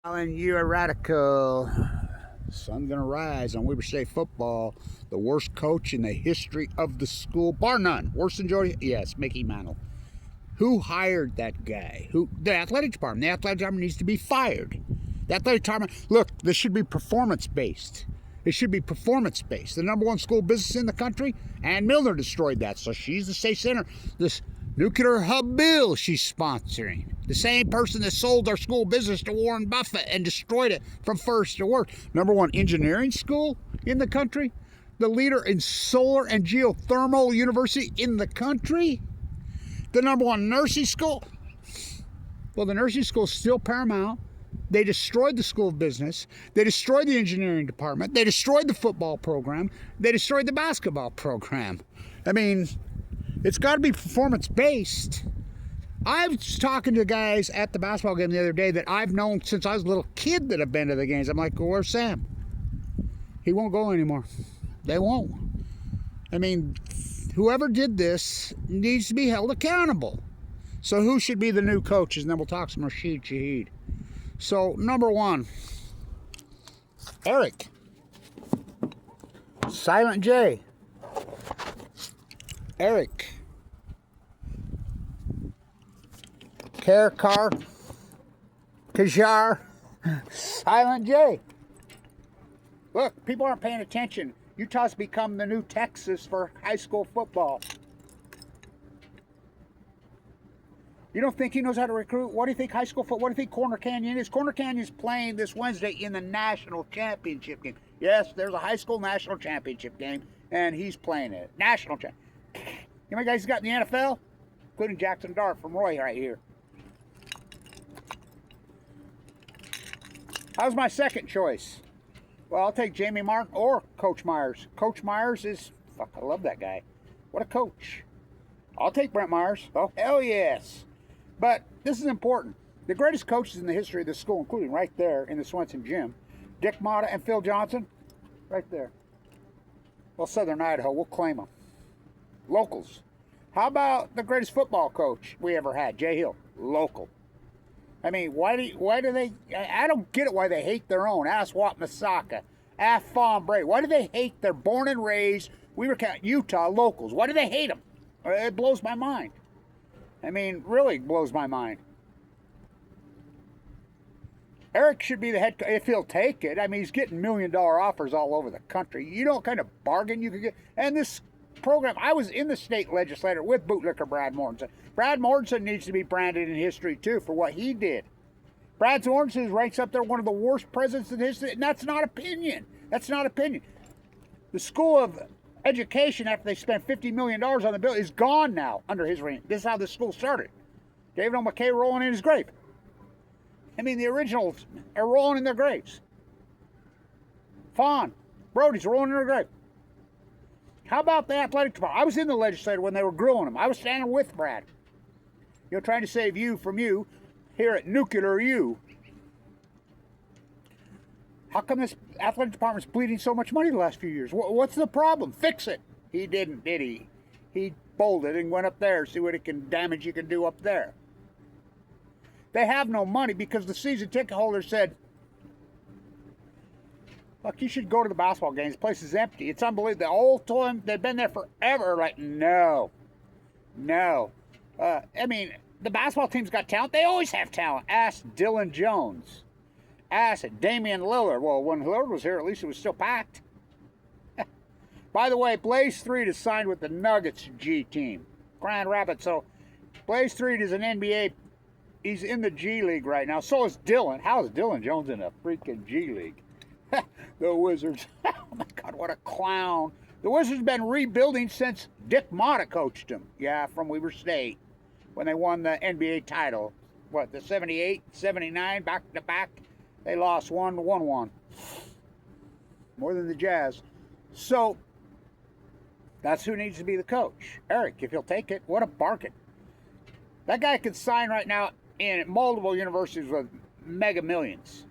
Alan, you're a radical. Sun gonna rise on Weber State football. The worst coach in the history of the school, bar none. Worse than Jody? Yes, Mickey Mantle. Who hired that guy? Who? The athletic department. The athletic department needs to be fired. The athletic department. Look, this should be performance based. It should be performance based. The number one school business in the country, Ann Milner destroyed that, so she's the state center. This nuclear hub bill she's sponsoring. The same person that sold our school business to Warren Buffett and destroyed it from first to worst. Number one engineering school in the country. The leader in solar and geothermal university in the country. The number one nursing school. Well, the nursing school is still paramount. They destroyed the school of business. They destroyed the engineering department. They destroyed the football program. They destroyed the basketball program. I mean, it's got to be performance-based. I was talking to guys at the basketball game the other day that I've known since I was a little kid that have been to the games. I'm like, well, where's Sam? He won't go anymore. They won't. I mean, whoever did this needs to be held accountable. So who should be the new coaches? And then we'll talk some Rashid, Shaheed. So, number one, Eric. Silent J. Eric. Kajar. Silent J. Look, people aren't paying attention. Utah's become the new Texas for high school football. You don't think he knows how to recruit? What do you think high school football? What do you think Corner Canyon is? Corner Canyon's playing this Wednesday in the national championship game. Yes, there's a high school national championship game, and he's playing it. National champ. You know how many guys he's got in the NFL? Including Jackson Dart from Roy right here. How's my second choice? Well, I'll take Jamie Martin or Coach Myers. Coach Myers is, fuck, I love that guy. What a coach. I'll take Brent Myers. Oh, hell yes. But this is important. The greatest coaches in the history of this school, including right there in the Swenson gym, Dick Motta and Phil Johnson, right there. Well, Southern Idaho, we'll claim them. Locals. How about the greatest football coach we ever had, Jay Hill? Local. I mean, why do they, I don't get it why they hate their own. Ask Wat Masaka. Ask Fawn Bray. Why do they hate their born and raised, Utah locals? Why do they hate them? It blows my mind. I mean, really blows my mind. Eric should be the head coach if he'll take it. I mean, he's getting $1 million offers all over the country. You know what kind of bargain you could get? And this program, I was in the state legislature with bootlicker Brad Mortensen. Brad Mortensen needs to be branded in history, too, for what he did. Brad Mortensen ranks up there one of the worst presidents in history, and that's not opinion. That's not opinion. The School of Education, after they spent $50 million on the bill, is gone now under his reign. This is how the school started. David O. McKay rolling in his grave. I mean, the originals are rolling in their graves. Fawn, Brody's rolling in their grave. How about the athletic department? I was in the legislature when they were grilling him. I was standing with Brad. You know, trying to save you from you here at Nuclear U. How come this athletic department's bleeding so much money the last few years? What's the problem? Fix it. He didn't, did he? He bolted and went up there, see what damage you can do up there. They have no money because the season ticket holder said, look, you should go to the basketball games. The place is empty. It's unbelievable. The old time, they've been there forever. Like, no. I mean, the basketball team's got talent. They always have talent. Ask Dillon Jones. Ask Damian Lillard. Well, when Lillard was here, at least it was still packed. By the way, Blaise Threatt is signed with the Nuggets G team. Grand Rapids. So, Blaise Threatt is an NBA. He's in the G League right now. So is Dillon. How is Dillon Jones in the freaking G League? The Wizards. Oh, my God, what a clown. The Wizards have been rebuilding since Dick Motta coached them. Yeah, from Weber State. When they won the NBA title. What, the 78, 79, back-to-back? They lost 1-1. More than the Jazz. So, that's who needs to be the coach. Eric, if he'll take it, what a bargain. That guy could sign right now in multiple universities with mega millions.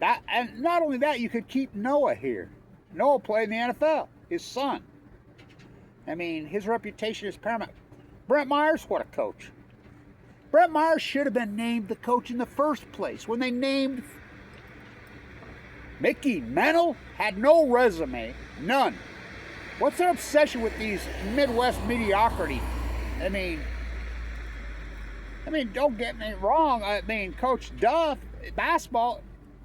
That, and not only that, you could keep Noah here. Noah played in the NFL. His son. I mean, his reputation is paramount. Brent Myers, what a coach. Brett Myers should have been named the coach in the first place. When they named Mickey Mantle, had no resume, none. What's their obsession with these Midwest mediocrity? I mean, don't get me wrong. I mean, Coach Duff, basketball,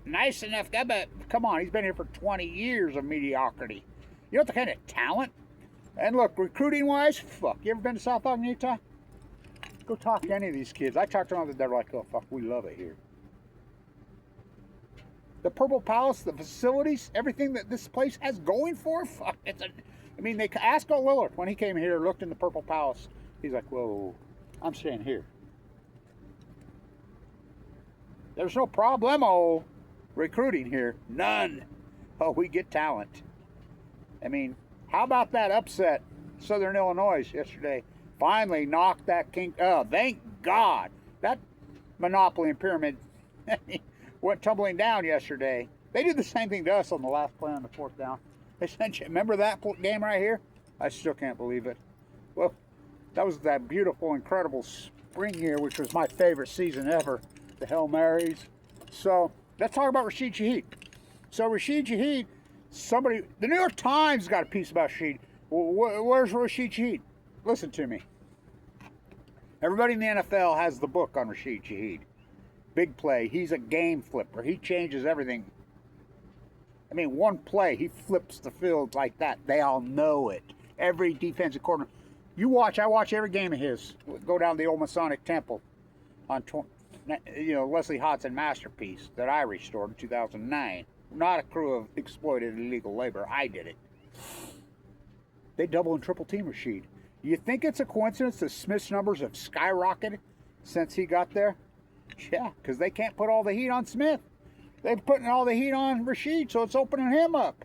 nice enough guy, but come on, he's been here for 20 years of mediocrity. You know the kind of talent? And look, recruiting-wise, fuck. You ever been to South Ogden, Utah? Go talk to any of these kids. I talked to them, they're like, oh, fuck, we love it here. The Purple Palace, the facilities, everything that this place has going for it, fuck. They asked Lillard when he came here, looked in the Purple Palace. He's like, whoa, I'm staying here. There's no problemo recruiting here. None. Oh, we get talent. I mean, how about that upset, Southern Illinois yesterday? Finally knocked that king. Oh, thank God. That monopoly and pyramid went tumbling down yesterday. They did the same thing to us on the last play on the fourth down. They sent you. Remember that game right here? I still can't believe it. Well, that was that beautiful, incredible spring year, which was my favorite season ever. The Hail Marys. So let's talk about Rashid Shaheed. So Rashid Shaheed, the New York Times got a piece about Shaheed. Where's Rashid Shaheed? Listen to me. Everybody in the NFL has the book on Rashid Shaheed. Big play. He's a game flipper. He changes everything. I mean, one play, he flips the field like that. They all know it. Every defensive corner. I watch every game of his. Go down the old Masonic Temple on, Leslie Hodson masterpiece that I restored in 2009. Not a crew of exploited illegal labor. I did it. They double and triple team Rashid. You think it's a coincidence that Smith's numbers have skyrocketed since he got there? Yeah, because they can't put all the heat on Smith. They're putting all the heat on Rashid, so it's opening him up.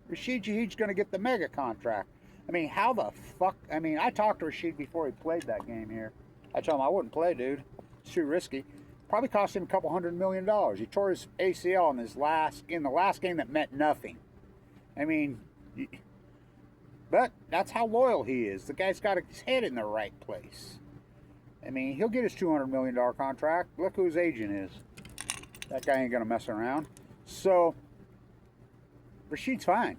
Rashid Shaheed's going to get the mega contract. I mean, how the fuck? I mean, I talked to Rashid before he played that game here. I told him I wouldn't play, dude. It's too risky. Probably cost him $200 million. He tore his ACL in the last game that meant nothing. I mean, but that's how loyal he is. The guy's got his head in the right place. I mean, he'll get his $200 million contract. Look who his agent is. That guy ain't going to mess around. So, Rashid's fine.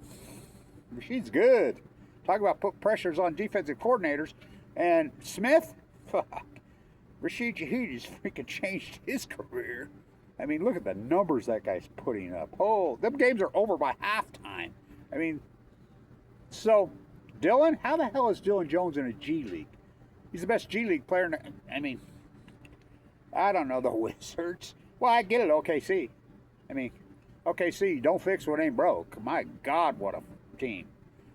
Rashid's good. Talk about put pressures on defensive coordinators. And Smith, fuck. Rashid Shaheed has freaking changed his career. I mean, look at the numbers that guy's putting up. Oh, them games are over by halftime. I mean, so, Dillon, how the hell is Dillon Jones in a G League? He's the best G League player. I don't know, the Wizards. Well, I get it, OKC. I mean, OKC, don't fix what ain't broke. My God, what a team.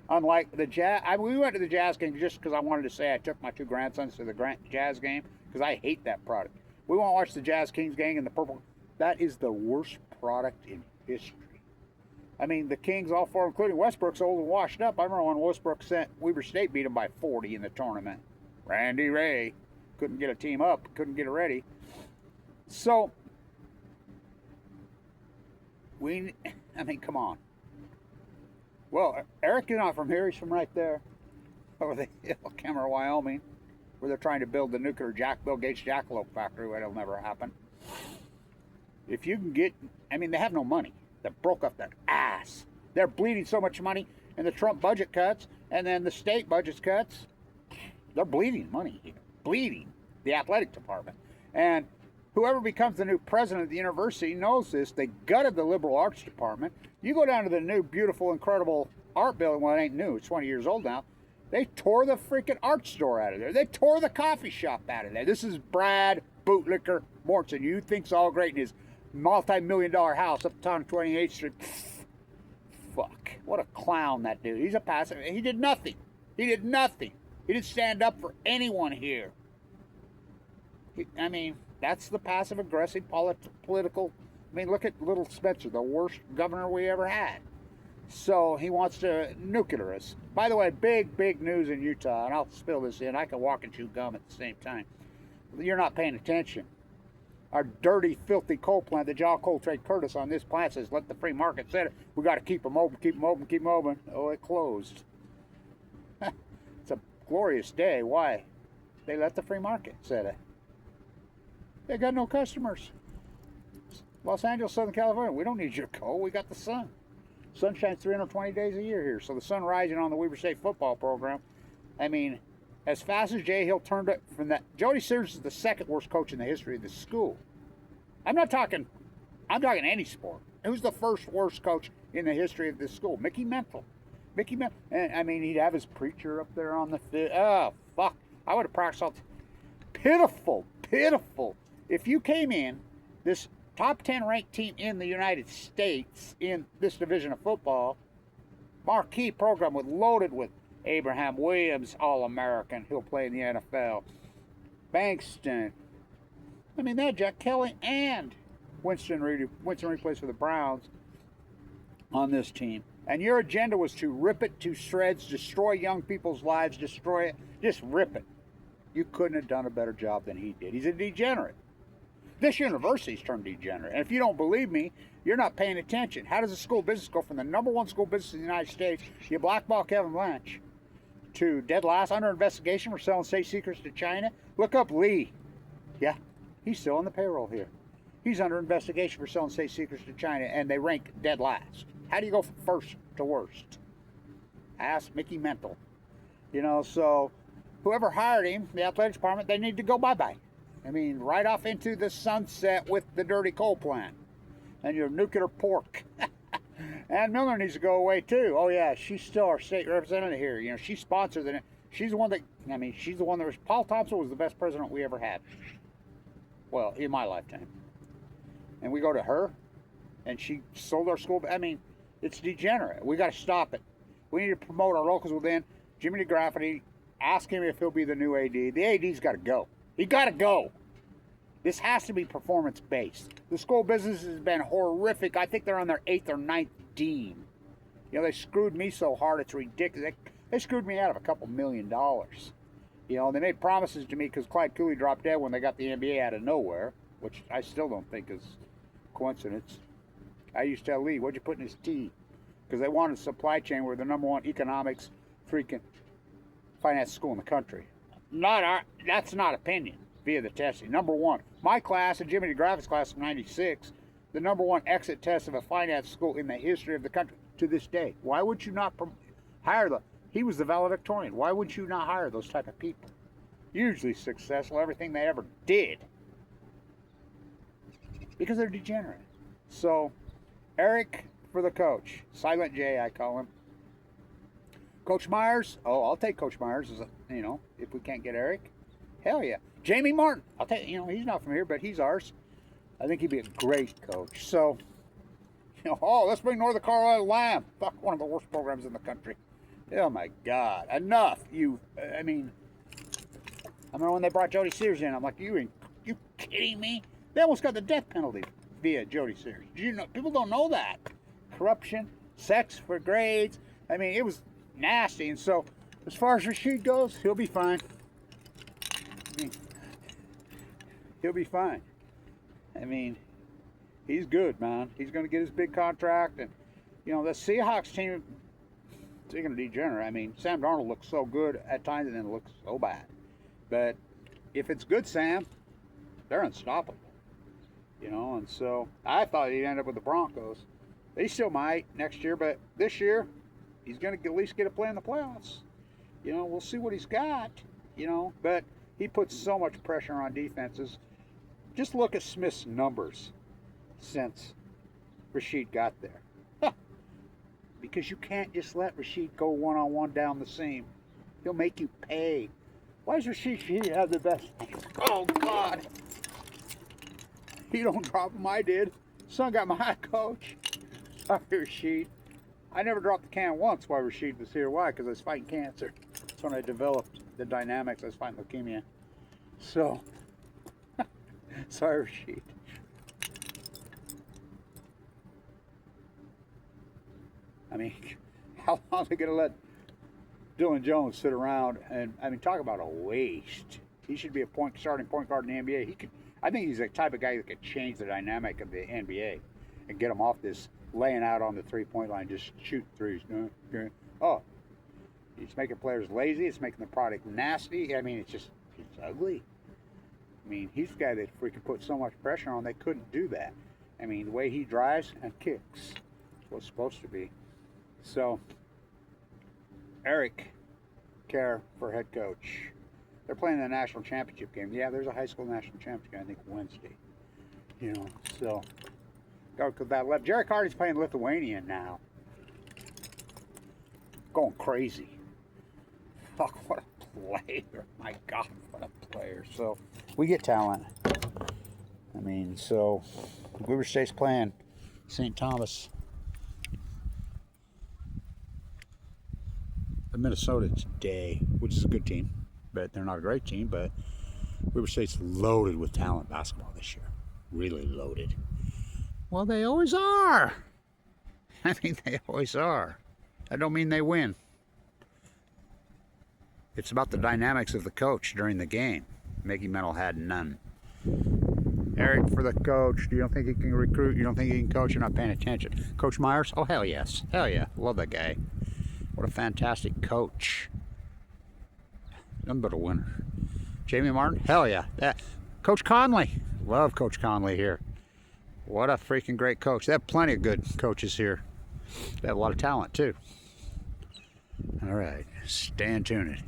Unlike the Jazz, we went to the Jazz game just because I wanted to say I took my two grandsons to the Jazz game because I hate that product. We won't watch the Jazz Kings game in the purple. That is the worst product in history. I mean, the Kings, all four, including Westbrook's old and washed up. I remember when Westbrook sent Weber State beat him by 40 in the tournament. Randy Ray couldn't get a team up, couldn't get it ready. So, come on. Well, Eric is not from here. He's from right there, over the hill, Kemmer, Wyoming, where they're trying to build the nuclear Bill Gates jackalope factory. That'll never happen. If you can get, they have no money. They broke up their ass. They're bleeding so much money, and the Trump budget cuts, and then the state budget cuts. They're bleeding money here. Bleeding the athletic department. And whoever becomes the new president of the university knows this. They gutted the liberal arts department. You go down to the new, beautiful, incredible art building. Well, it ain't new. It's 20 years old now. They tore the freaking art store out of there. They tore the coffee shop out of there. This is Brad Bootlicker Morrison. You think's all great in his multi-million-dollar house up on 28th Street. Fuck. What a clown, that dude. He's a passive. He did nothing. He did nothing. He didn't stand up for anyone here. That's the passive-aggressive political. Look at Little Spencer, the worst governor we ever had. So he wants to nuclear us. By the way, big news in Utah, and I'll spill this in. I can walk and chew gum at the same time. You're not paying attention. Our dirty, filthy coal plant, the John Coltrane Curtis on this plant says, let the free market set it. We got to keep them open, keep them open, keep them open. Oh, it closed. It's a glorious day. Why? They let the free market set it. They got no customers. Los Angeles, Southern California, we don't need your coal. We got the sun. Sun shines 320 days a year here. So the sun rising on the Weber State football program. I mean, as fast as Jay Hill turned it from that, Jody Sears is the second worst coach in the history of the school. I'm talking any sport. Who's the first worst coach in the history of this school? Mickey Mantle. And I mean, he'd have his preacher up there on the field. Oh, fuck. I would have practiced all. Pitiful. If you came in, this top 10 ranked team in the United States in this division of football, marquee program loaded with Abraham Williams, All-American, he'll play in the NFL. Bankston. I mean, that Jack Kelly and Winston Reed plays for the Browns on this team. And your agenda was to rip it to shreds, destroy young people's lives, destroy it, just rip it. You couldn't have done a better job than he did. He's a degenerate. This university's turned degenerate. And if you don't believe me, you're not paying attention. How does a school business go from the #1 school business in the United States, you blackball Kevin Blanche, to dead last under investigation for selling state secrets to China? Look up Lee. Yeah, he's still on the payroll here. He's under investigation for selling state secrets to China, and they rank dead last. How do you go from first to worst? Ask Mickey Mantle. You know, so whoever hired him, the athletic department, they need to go bye-bye. I mean, right off into the sunset with the dirty coal plant and your nuclear pork. Ann Miller needs to go away too. Oh yeah, she's still our state representative here. You know, she sponsored it. She's the one that, I mean, she's the one that was, Paul Thompson was the best president we ever had. Well, in my lifetime. And we go to her, and she sold our school. I mean, it's degenerate. We got to stop it. We need to promote our locals within. Jimmy DeGrafferty, ask him if he'll be the new AD. The AD's got to go. He got to go. This has to be performance-based. The school business has been horrific. I think they're on their 8th or 9th dean. You know, they screwed me so hard, it's ridiculous. They screwed me out of a couple $1 million. You know, they made promises to me because Clyde Cooley dropped dead when they got the NBA out of nowhere, which I still don't think is coincidence. I used to tell Lee, what'd you put in his tea? Because they wanted a supply chain where the #1 economics freaking finance school in the country. That's not opinion via the testing. #1, my class and Jimmy DeGraff's class of '96, the #1 exit test of a finance school in the history of the country to this day. Why would you not hire he was the valedictorian. Why would you not hire those type of people? Usually successful, everything they ever did. Because they're degenerate. So, Eric for the coach. Silent J, I call him. Coach Myers. Oh, I'll take Coach Myers, you know, if we can't get Eric. Hell yeah. Jamie Martin. I'll take, you know, he's not from here, but he's ours. I think he'd be a great coach. So, you know, oh, let's bring Northern Colorado Lamb. Fuck, one of the worst programs in the country. Oh my God. Enough. I mean, I remember when they brought Jody Sears in, I'm like, you kidding me? They almost got the death penalty via Jody Sears. Did you know? People don't know that. Corruption, sex for grades. I mean, it was nasty. And so, as far as Rashid goes, he'll be fine. He'll be fine. I mean, he's good, man. He's going to get his big contract. And, you know, the Seahawks team, they're going to degenerate. I mean, Sam Darnold looks so good at times and then it looks so bad. But if it's good Sam, they're unstoppable. You know, and so I thought he'd end up with the Broncos. They still might next year, but this year, he's going to at least get a play in the playoffs. You know, we'll see what he's got, you know, but he puts so much pressure on defenses. Just look at Smith's numbers since Rashid got there. Huh. Because you can't just let Rashid go one-on-one down the seam. He'll make you pay. Why does Rashid have the best? Oh, God. He don't drop him. I did. Son got my coach. Sorry, Rashid. I never dropped the can once while Rashid was here. Why? Because I was fighting cancer. That's when I developed the dynamics. I was fighting leukemia. So, sorry, Rashid. I mean, how long are they going to let Dillon Jones sit around? And, I mean, talk about a waste. He should be a starting point guard in the NBA. I think he's the type of guy that could change the dynamic of the NBA and get them off this laying out on the three-point line, just shoot threes. Oh, he's making players lazy. It's making the product nasty. I mean, it's just, It's ugly. I mean, he's the guy that freaking put so much pressure on, they couldn't do that. I mean, the way he drives and kicks is what it's supposed to be. So, Eric Kerr for head coach. They're playing the national championship game. Yeah, there's a high school national championship game, I think Wednesday. You know, so go to that left. Jerry Carty's playing Lithuanian now. Going crazy. Fuck, what a player. My God, what a player. So, we get talent. I mean, so, Weber State's playing St. Thomas. Minnesota today, which is a good team, but they're not a great team. But Weber State's loaded with talent basketball this year, really loaded. Well, they always are. I mean, they always are. That don't mean they win. It's about the dynamics of the coach during the game. Mickey Mental had none. Eric for the coach. You don't think he can recruit? You don't think he can coach? You're not paying attention. Coach Myers? Oh, hell yes. Hell yeah. Love that guy. What a fantastic coach. Nothing but a winner. Jamie Martin? Hell yeah. Coach Conley. Love Coach Conley here. What a freaking great coach. They have plenty of good coaches here. They have a lot of talent too. All right. Stay tuned.